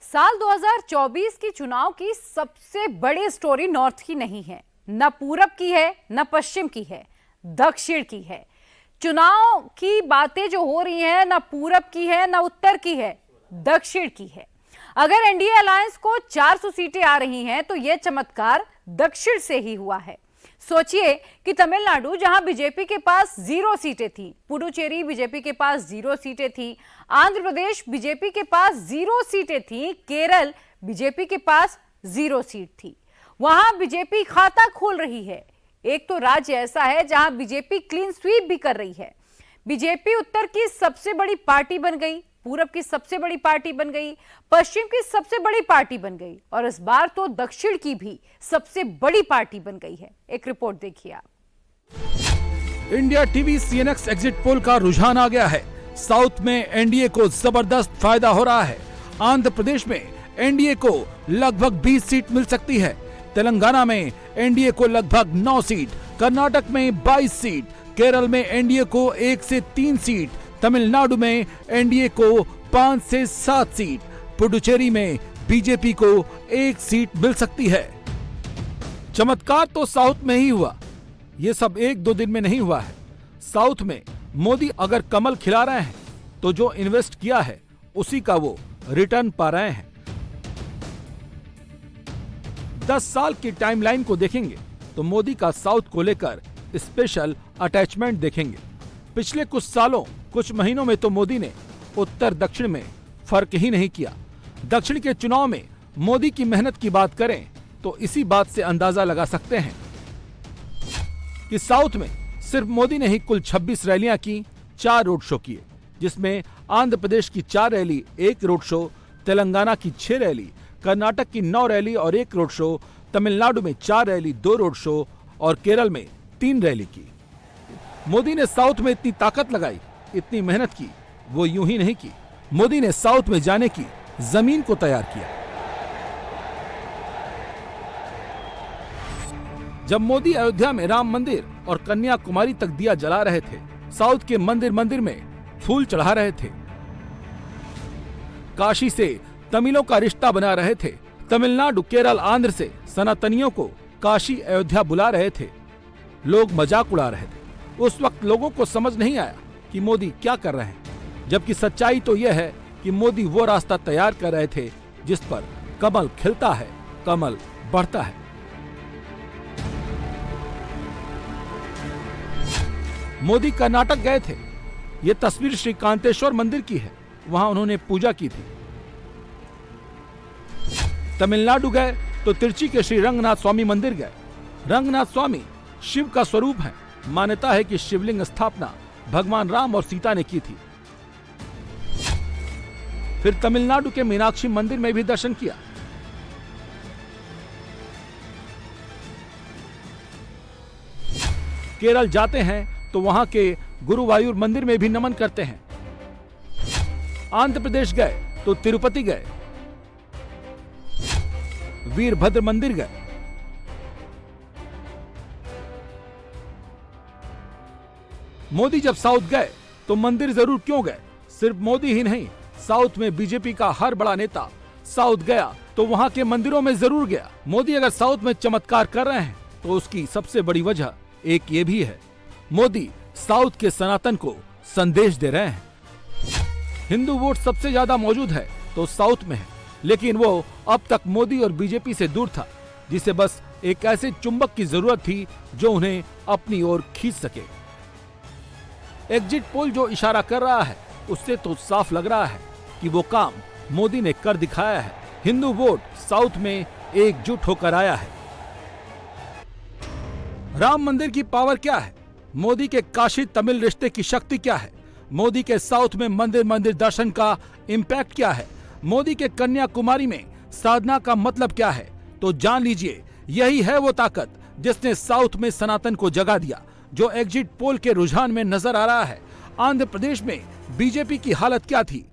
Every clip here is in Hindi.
साल 2024 की चुनाव की सबसे बड़ी स्टोरी नॉर्थ की नहीं है, न पूरब की है, न पश्चिम की है, दक्षिण की है। चुनाव की बातें जो हो रही हैं न पूरब की है, न उत्तर की है, दक्षिण की है। अगर एनडीए अलायंस को 400 सीटें आ रही हैं तो यह चमत्कार दक्षिण से ही हुआ है। सोचिए कि तमिलनाडु, जहां बीजेपी के पास 0 सीटें थी, पुडुचेरी बीजेपी के पास 0 सीटें थी, आंध्र प्रदेश बीजेपी के पास 0 सीटें थी, केरल बीजेपी के पास 0 सीट थी। वहां बीजेपी खाता खोल रही है। एक तो राज्य ऐसा है जहां बीजेपी क्लीन स्वीप भी कर रही है। बीजेपी उत्तर की सबसे बड़ी पार्टी बन गई, पूरब की सबसे बड़ी पार्टी बन गई, पश्चिम की सबसे बड़ी पार्टी बन गई और इस बार तो दक्षिण की भी सबसे बड़ी पार्टी बन गई है। एक रिपोर्ट देखिए आप। India TV CNX exit poll का रुझान आ गया है। साउथ में एनडीए को जबरदस्त फायदा हो रहा है। आंध्र प्रदेश में एनडीए को लगभग 20 सीट मिल सकती है। तेलंगाना में एनडीए को लगभग 9 सीट, कर्नाटक में 22 सीट, केरल में एनडीए को 1 से 3 सीट, तमिलनाडु में एनडीए को 5 से 7 सीट, पुडुचेरी में बीजेपी को 1 सीट मिल सकती है। चमत्कार तो साउथ में ही हुआ। ये सब 1-2 दिन में नहीं हुआ है। साउथ में मोदी अगर कमल खिला रहे हैं तो जो इन्वेस्ट किया है उसी का वो रिटर्न पा रहे हैं। 10 साल की टाइमलाइन को देखेंगे तो मोदी का साउथ को लेकर स्पेशल अटैचमेंट देखेंगे। पिछले कुछ सालों, कुछ महीनों में तो मोदी ने उत्तर दक्षिण में फर्क ही नहीं किया। दक्षिण के चुनाव में मोदी की मेहनत की बात करें तो इसी बात से अंदाजा लगा सकते हैं कि साउथ में सिर्फ मोदी ने ही कुल 26 रैलियां की, 4 रोड शो किए, जिसमें आंध्र प्रदेश की 4 रैली, 1 रोड शो, तेलंगाना की 6 रैली, कर्नाटक की 9 रैली और 1 रोड शो, तमिलनाडु में 4 रैली, 2 रोड शो और केरल में 3 रैली की। मोदी ने साउथ में इतनी ताकत लगाई, इतनी मेहनत की, वो यूं ही नहीं की। मोदी ने साउथ में जाने की जमीन को तैयार किया। जब मोदी अयोध्या में राम मंदिर और कन्याकुमारी तक दिया जला रहे थे, साउथ के मंदिर मंदिर में फूल चढ़ा रहे थे, काशी से तमिलों का रिश्ता बना रहे थे, तमिलनाडु, केरल, आंध्र से सनातनियों को काशी अयोध्या बुला रहे थे, लोग मजाक उड़ा रहे थे। उस वक्त लोगों को समझ नहीं आया कि मोदी क्या कर रहे हैं, जबकि सच्चाई तो यह है कि मोदी वो रास्ता तैयार कर रहे थे जिस पर कमल खिलता है, कमल बढ़ता है। मोदी कर्नाटक गए थे। ये तस्वीर श्री कांतेश्वर मंदिर की है, वहां उन्होंने पूजा की थी। तमिलनाडु गए तो तिरुचि के श्री रंगनाथ स्वामी मंदिर गए। रंगनाथ स्वामी शिव का स्वरूप है। मान्यता है कि शिवलिंग स्थापना भगवान राम और सीता ने की थी। फिर तमिलनाडु के मीनाक्षी मंदिर में भी दर्शन किया। केरल जाते हैं तो वहां के गुरुवायूर मंदिर में भी नमन करते हैं। आंध्र प्रदेश गए तो तिरुपति गए, वीरभद्र मंदिर गए। मोदी जब साउथ गए तो मंदिर जरूर क्यों गए? सिर्फ मोदी ही नहीं, साउथ में बीजेपी का हर बड़ा नेता साउथ गया तो वहां के मंदिरों में जरूर गया। मोदी अगर साउथ में चमत्कार कर रहे हैं तो उसकी सबसे बड़ी वजह एक ये भी है, मोदी साउथ के सनातन को संदेश दे रहे हैं। हिंदू वोट सबसे ज्यादा मौजूद है तो साउथ में है, लेकिन वो अब तक मोदी और बीजेपी से दूर था, जिसे बस एक ऐसे चुंबक की जरूरत थी जो उन्हें अपनी ओर खींच सके। एग्जिट पोल जो इशारा कर रहा है उससे तो साफ लग रहा है कि वो काम मोदी ने कर दिखाया है। हिंदू वोट साउथ में एकजुट होकर आया है। राम मंदिर की पावर क्या है? मोदी के काशी तमिल रिश्ते की शक्ति क्या है? मोदी के साउथ में मंदिर मंदिर दर्शन का इंपैक्ट क्या है? मोदी के कन्याकुमारी में साधना का मतलब क्या है? तो जान लीजिए, यही है वो ताकत जिसने साउथ में सनातन को जगा दिया, जो एग्जिट पोल के रुझान में नजर आ रहा है। आंध्र प्रदेश में बीजेपी की हालत क्या थी?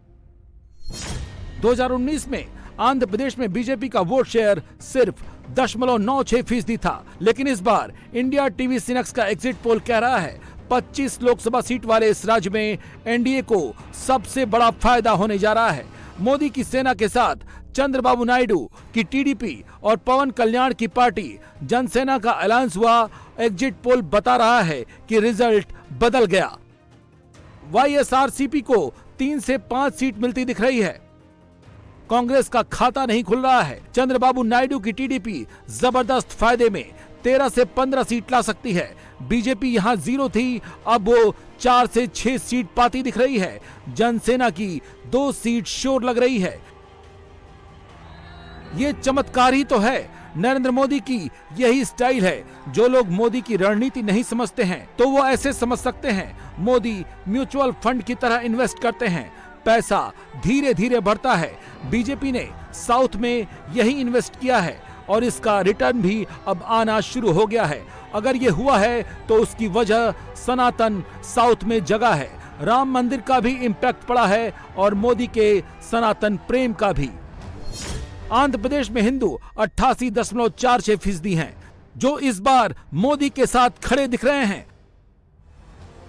2019 में आंध्र प्रदेश में बीजेपी का वोट शेयर सिर्फ 0.96% था, लेकिन इस बार इंडिया टीवी सीएनएक्स का एग्जिट पोल कह रहा है 25 लोकसभा सीट वाले इस राज्य में एनडीए को सबसे बड़ा फायदा होने जा रहा है। मोदी की सेना के साथ चंद्रबाबू नायडू की टीडीपी और पवन कल्याण की पार्टी जनसेना का अलायंस हुआ। एग्जिट पोल बता रहा है कि रिजल्ट बदल गया। वाईएसआरसीपी को 3 से 5 सीट मिलती दिख रही है। कांग्रेस का खाता नहीं खुल रहा है। चंद्रबाबू नायडू की टीडीपी जबरदस्त फायदे में 13 से 15 सीट ला सकती है। बीजेपी यहां 0 थी, अब वो 4 से 6 सीट पाती दिख रही है। जनसेना की 2 सीट श्योर लग रही है। ये चमत्कार ही तो है। नरेंद्र मोदी की यही स्टाइल है। जो लोग मोदी की रणनीति नहीं समझते हैं तो वो ऐसे समझ सकते हैं मोदी म्यूचुअल फंड की तरह इन्वेस्ट करते हैं, पैसा धीरे धीरे बढ़ता है। बीजेपी ने साउथ में यही इन्वेस्ट किया है और इसका रिटर्न भी अब आना शुरू हो गया है। अगर ये हुआ है तो उसकी वजह सनातन साउथ में जगह है। राम मंदिर का भी इम्पैक्ट पड़ा है और मोदी के सनातन प्रेम का भी। आंध्र प्रदेश में हिंदू 88.46% हैं, जो इस बार मोदी के साथ खड़े दिख रहे हैं।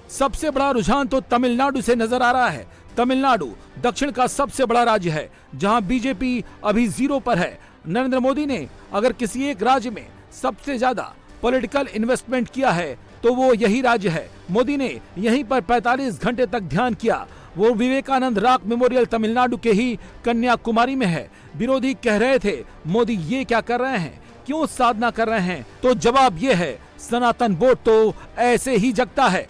सबसे बड़ा रुझान तो तमिलनाडु से नजर आ रहा है। तमिलनाडु दक्षिण का सबसे बड़ा राज्य है, जहां बीजेपी अभी 0 पर है। नरेंद्र मोदी ने अगर किसी एक राज्य में सबसे ज्यादा पॉलिटिकल इन्वेस्टमेंट किया है तो वो यही राज्य है। मोदी ने यहीं पर 45 घंटे तक ध्यान किया। वो विवेकानंद रॉक मेमोरियल तमिलनाडु के ही कन्याकुमारी में है। विरोधी कह रहे थे मोदी ये क्या कर रहे हैं, क्यों साधना कर रहे हैं, तो जवाब ये है सनातन वोट तो ऐसे ही जगता है।